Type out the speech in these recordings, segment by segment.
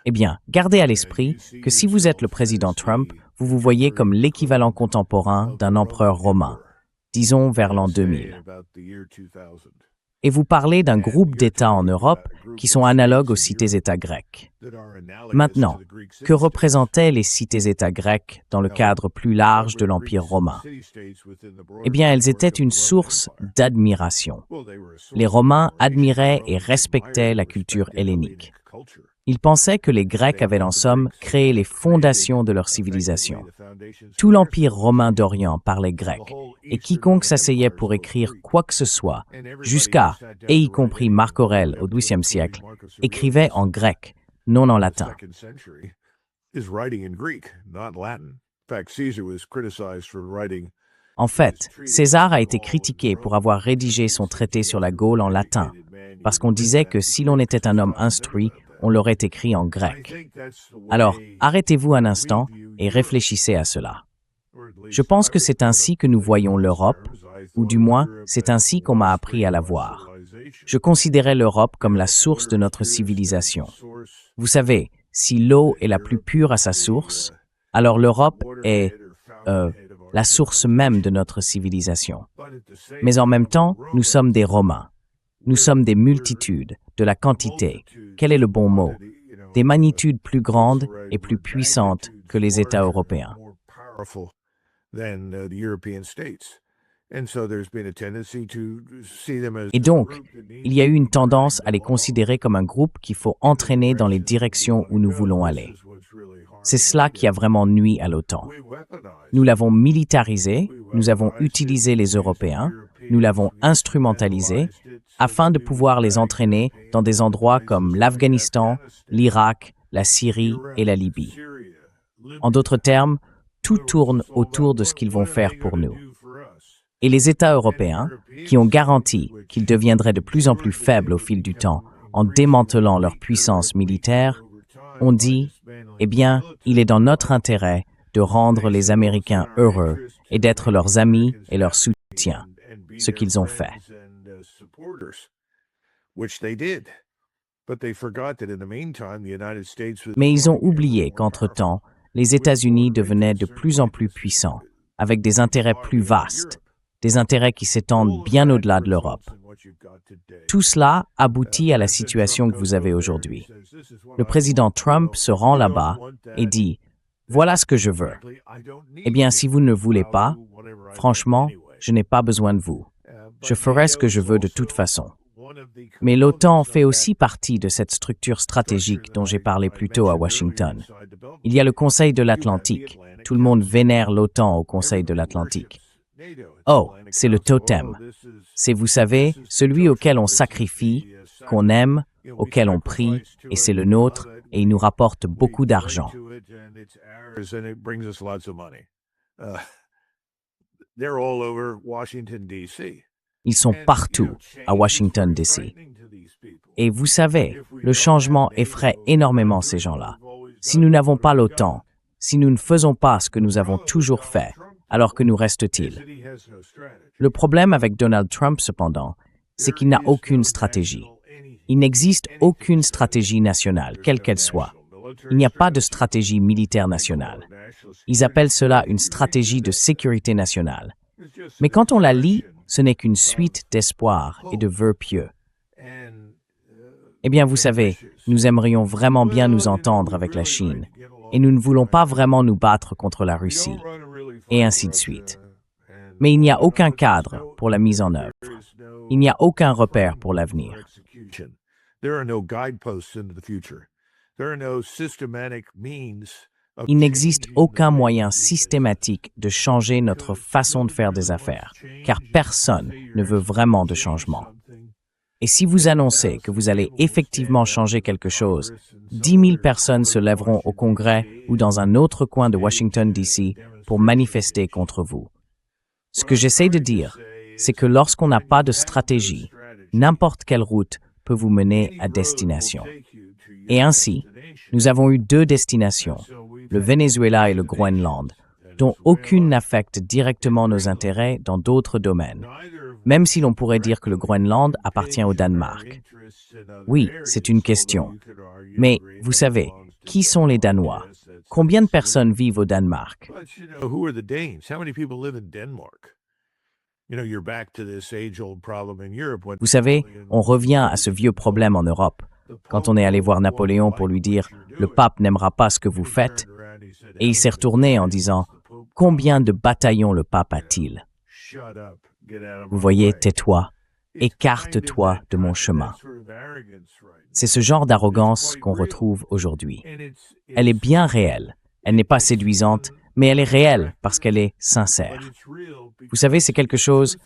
Eh bien, gardez à l'esprit que si vous êtes le président Trump, vous vous voyez comme l'équivalent contemporain d'un empereur romain, disons vers l'an 2000. Et vous parlez d'un groupe d'États en Europe qui sont analogues aux cités-États grecques. Maintenant, que représentaient les cités-États grecques dans le cadre plus large de l'Empire romain? Eh bien, elles étaient une source d'admiration. Les Romains admiraient et respectaient la culture hellénique. Ils pensaient que les Grecs avaient en somme créé les fondations de leur civilisation. Tout l'Empire romain d'Orient parlait grec, et quiconque s'asseyait pour écrire quoi que ce soit, jusqu'à, et y compris Marc Aurèle au XIIe siècle, écrivait en grec, non en latin. En fait, César a été critiqué pour avoir rédigé son traité sur la Gaule en latin, parce qu'on disait que si l'on était un homme instruit, on l'aurait écrit en grec. Alors, arrêtez-vous un instant et réfléchissez à cela. Je pense que c'est ainsi que nous voyons l'Europe, ou du moins, c'est ainsi qu'on m'a appris à la voir. Je considérais l'Europe comme la source de notre civilisation. Vous savez, si l'eau est la plus pure à sa source, alors l'Europe est la source même de notre civilisation. Mais en même temps, nous sommes des Romains. Nous sommes des multitudes, de la quantité. Quel est le bon mot? Des magnitudes plus grandes et plus puissantes que les États européens. Et donc, il y a eu une tendance à les considérer comme un groupe qu'il faut entraîner dans les directions où nous voulons aller. C'est cela qui a vraiment nui à l'OTAN. Nous l'avons militarisé, nous avons utilisé les Européens, nous l'avons instrumentalisé, afin de pouvoir les entraîner dans des endroits comme l'Afghanistan, l'Irak, la Syrie et la Libye. En d'autres termes, tout tourne autour de ce qu'ils vont faire pour nous. Et les États européens, qui ont garanti qu'ils deviendraient de plus en plus faibles au fil du temps en démantelant leur puissance militaire, ont dit « Eh bien, il est dans notre intérêt de rendre les Américains heureux et d'être leurs amis et leur soutien, ce qu'ils ont fait. » Mais ils ont oublié qu'entre-temps, les États-Unis devenaient de plus en plus puissants, avec des intérêts plus vastes, des intérêts qui s'étendent bien au-delà de l'Europe. Tout cela aboutit à la situation que vous avez aujourd'hui. Le président Trump se rend là-bas et dit « Voilà ce que je veux. » Eh bien, si vous ne le voulez pas, franchement, je n'ai pas besoin de vous. Je ferai ce que je veux de toute façon. Mais l'OTAN fait aussi partie de cette structure stratégique dont j'ai parlé plus tôt à Washington. Il y a le Conseil de l'Atlantique. Tout le monde vénère l'OTAN au Conseil de l'Atlantique. Oh, c'est le totem. C'est, vous savez, celui auquel on sacrifie, qu'on aime, auquel on prie, et c'est le nôtre, et il nous rapporte beaucoup d'argent. Ils sont partout à Washington, D.C. Et vous savez, le changement effraie énormément ces gens-là. Si nous n'avons pas l'OTAN, si nous ne faisons pas ce que nous avons toujours fait, alors que nous reste-t-il? Le problème avec Donald Trump, cependant, c'est qu'il n'a aucune stratégie. Il n'existe aucune stratégie nationale, quelle qu'elle soit. Il n'y a pas de stratégie militaire nationale. Ils appellent cela une stratégie de sécurité nationale. Mais quand on la lit, ce n'est qu'une suite d'espoirs et de vœux pieux. Eh bien, vous savez, nous aimerions vraiment bien nous entendre avec la Chine, et nous ne voulons pas vraiment nous battre contre la Russie, et ainsi de suite. Mais il n'y a aucun cadre pour la mise en œuvre. Il n'y a aucun repère pour l'avenir. Il n'existe aucun moyen systématique de changer notre façon de faire des affaires, car personne ne veut vraiment de changement. Et si vous annoncez que vous allez effectivement changer quelque chose, 10 000 personnes se lèveront au Congrès ou dans un autre coin de Washington, D.C. pour manifester contre vous. Ce que j'essaie de dire, c'est que lorsqu'on n'a pas de stratégie, n'importe quelle route peut vous mener à destination. Et ainsi, nous avons eu 2 destinations, le Venezuela et le Groenland, dont aucune n'affecte directement nos intérêts dans d'autres domaines. même si l'on pourrait dire que le Groenland appartient au Danemark. Oui, c'est une question. Mais, vous savez, qui sont les Danois? Combien de personnes vivent au Danemark? Vous savez, on revient à ce vieux problème en Europe. Quand on est allé voir Napoléon pour lui dire « Le pape n'aimera pas ce que vous faites », et il s'est retourné en disant « Combien de bataillons le pape a-t-il » Vous voyez, tais-toi, écarte-toi de mon chemin. C'est ce genre d'arrogance qu'on retrouve aujourd'hui. Elle est bien réelle. Elle n'est pas séduisante, mais elle est réelle parce qu'elle est sincère. Vous savez, c'est quelque chose,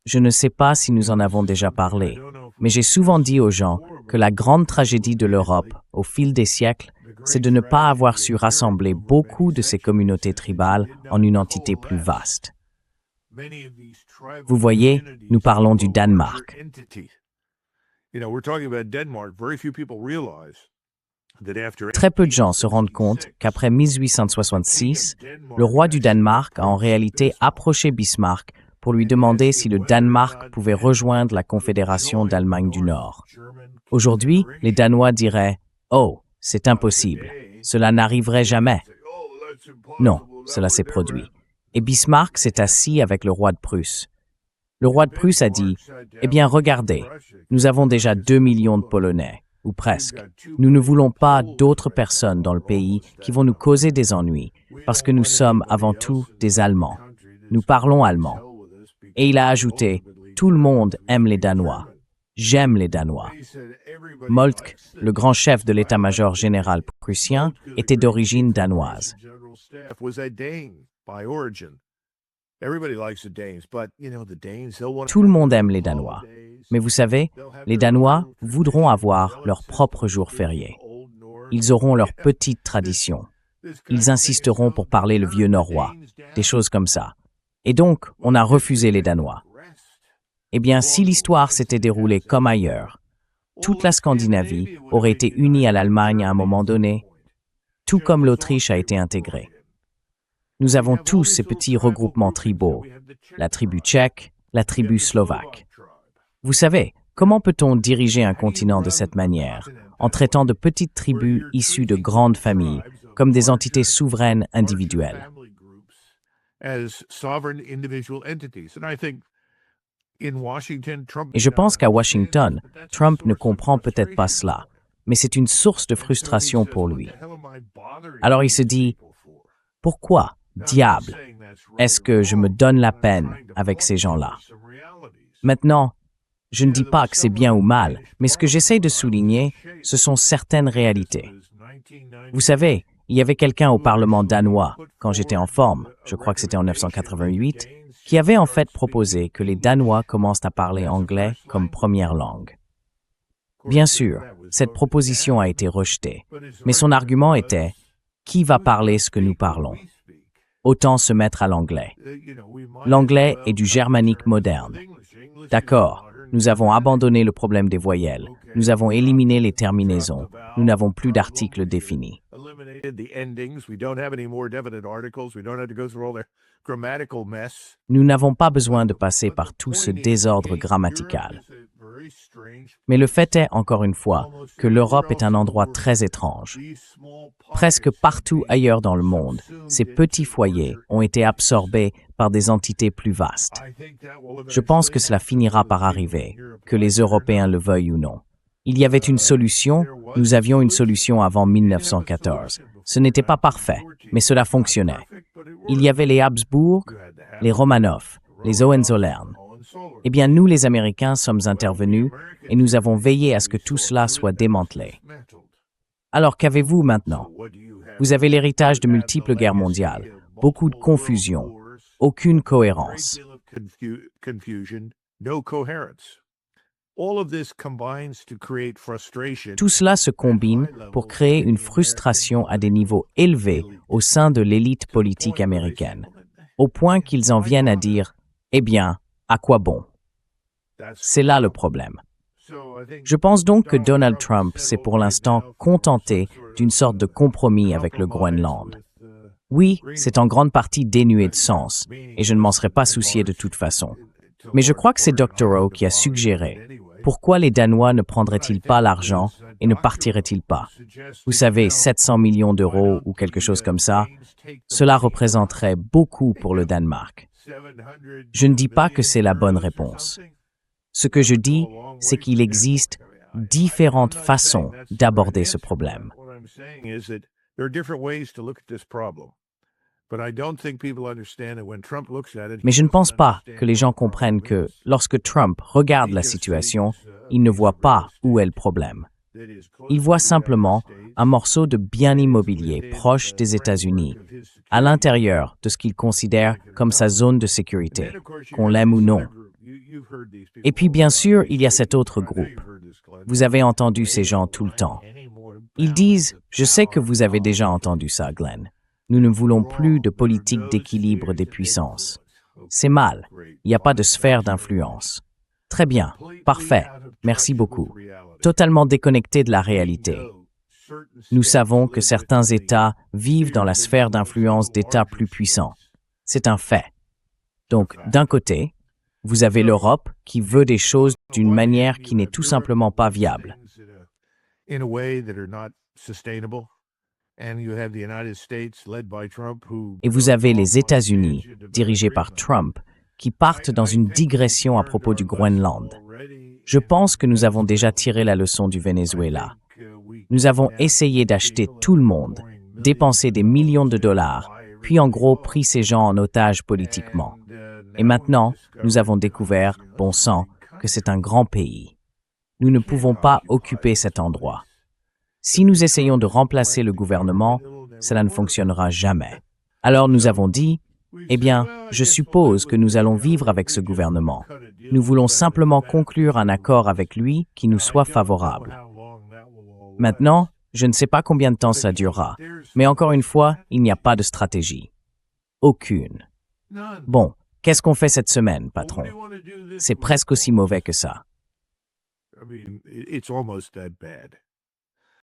je ne sais pas si nous en avons déjà parlé, mais j'ai souvent dit aux gens que la grande tragédie de l'Europe, au fil des siècles, c'est de ne pas avoir su rassembler beaucoup de ces communautés tribales en une entité plus vaste. Vous voyez, nous parlons du Danemark. Très peu de gens se rendent compte qu'après 1866, le roi du Danemark a en réalité approché Bismarck pour lui demander si le Danemark pouvait rejoindre la Confédération d'Allemagne du Nord. Aujourd'hui, les Danois diraient « Oh, c'est impossible, cela n'arriverait jamais ». Non, cela s'est produit. Et Bismarck s'est assis avec le roi de Prusse. Le roi de Prusse a dit « Eh bien, regardez, nous avons déjà 2 millions de Polonais, ou presque. Nous ne voulons pas d'autres personnes dans le pays qui vont nous causer des ennuis, parce que nous sommes avant tout des Allemands. Nous parlons allemand. » Et il a ajouté « Tout le monde aime les Danois. J'aime les Danois. » Moltke, le grand chef de l'état-major général prussien, était d'origine danoise. Tout le monde aime les Danois. Mais vous savez, les Danois voudront avoir leur propre jour férié. Ils auront leur petite tradition. Ils insisteront pour parler le vieux norrois, des choses comme ça. Et donc, on a refusé les Danois. Eh bien, si l'histoire s'était déroulée comme ailleurs, toute la Scandinavie aurait été unie à l'Allemagne à un moment donné, tout comme l'Autriche a été intégrée. Nous avons tous ces petits regroupements tribaux, la tribu tchèque, la tribu slovaque. Vous savez, comment peut-on diriger un continent de cette manière, en traitant de petites tribus issues de grandes familles comme des entités souveraines individuelles? Et je pense qu'à Washington, Trump ne comprend peut-être pas cela, mais c'est une source de frustration pour lui. Alors il se dit, pourquoi, diable, est-ce que je me donne la peine avec ces gens-là? Maintenant, je ne dis pas que c'est bien ou mal, mais ce que j'essaie de souligner, ce sont certaines réalités. Vous savez, il y avait quelqu'un au Parlement danois, quand j'étais en forme, je crois que c'était en 1988, qui avait en fait proposé que les Danois commencent à parler anglais comme première langue. Bien sûr, cette proposition a été rejetée, mais son argument était « Qui va parler ce que nous parlons? Autant se mettre à l'anglais. L'anglais est du germanique moderne. D'accord, nous avons abandonné le problème des voyelles, nous avons éliminé les terminaisons, nous n'avons plus d'articles définis. Nous n'avons pas besoin de passer par tout ce désordre grammatical. Mais le fait est, encore une fois, que l'Europe est un endroit très étrange. Presque partout ailleurs dans le monde, ces petits foyers ont été absorbés par des entités plus vastes. Je pense que cela finira par arriver, que les Européens le veuillent ou non. Il y avait une solution, nous avions une solution avant 1914. Ce n'était pas parfait, mais cela fonctionnait. Il y avait les Habsbourg, les Romanov, les Hohenzollern. Eh bien, nous, les Américains, sommes intervenus et nous avons veillé à ce que tout cela soit démantelé. Alors, qu'avez-vous maintenant? Vous avez l'héritage de multiples guerres mondiales, beaucoup de confusion, aucune cohérence. Tout cela se combine pour créer une frustration à des niveaux élevés au sein de l'élite politique américaine, au point qu'ils en viennent à dire « Eh bien, à quoi bon ?» C'est là le problème. Je pense donc que Donald Trump s'est pour l'instant contenté d'une sorte de compromis avec le Groenland. Oui, c'est en grande partie dénué de sens, et je ne m'en serais pas soucié de toute façon. Mais je crois que c'est Dr. O qui a suggéré. Pourquoi les Danois ne prendraient-ils pas l'argent et ne partiraient-ils pas? Vous savez, 700 millions d'euros ou quelque chose comme ça, cela représenterait beaucoup pour le Danemark. Je ne dis pas que c'est la bonne réponse. Ce que je dis, c'est qu'il existe différentes façons d'aborder ce problème. Mais je ne pense pas que les gens comprennent que, lorsque Trump regarde la situation, il ne voit pas où est le problème. Il voit simplement un morceau de bien immobilier proche des États-Unis, à l'intérieur de ce qu'il considère comme sa zone de sécurité, qu'on l'aime ou non. Et puis bien sûr, il y a cet autre groupe. Vous avez entendu ces gens tout le temps. Ils disent « Je sais que vous avez déjà entendu ça, Glenn. Nous ne voulons plus de politique d'équilibre des puissances. C'est mal. Il n'y a pas de sphère d'influence. » Très bien. Parfait. Merci beaucoup. Totalement déconnecté de la réalité. Nous savons que certains États vivent dans la sphère d'influence d'États plus puissants. C'est un fait. Donc, d'un côté, vous avez l'Europe qui veut des choses d'une manière qui n'est tout simplement pas viable. Et vous avez les États-Unis, dirigés par Trump, qui partent dans une digression à propos du Groenland. Je pense que nous avons déjà tiré la leçon du Venezuela. Nous avons essayé d'acheter tout le monde, dépensé des millions de dollars, puis en gros pris ces gens en otage politiquement. Et maintenant, nous avons découvert, bon sang, que c'est un grand pays. Nous ne pouvons pas occuper cet endroit. Si nous essayons de remplacer le gouvernement, cela ne fonctionnera jamais. Alors nous avons dit, eh bien, je suppose que nous allons vivre avec ce gouvernement. Nous voulons simplement conclure un accord avec lui qui nous soit favorable. Maintenant, je ne sais pas combien de temps ça durera, mais encore une fois, il n'y a pas de stratégie. Aucune. Bon, qu'est-ce qu'on fait cette semaine, patron? C'est presque aussi mauvais que ça.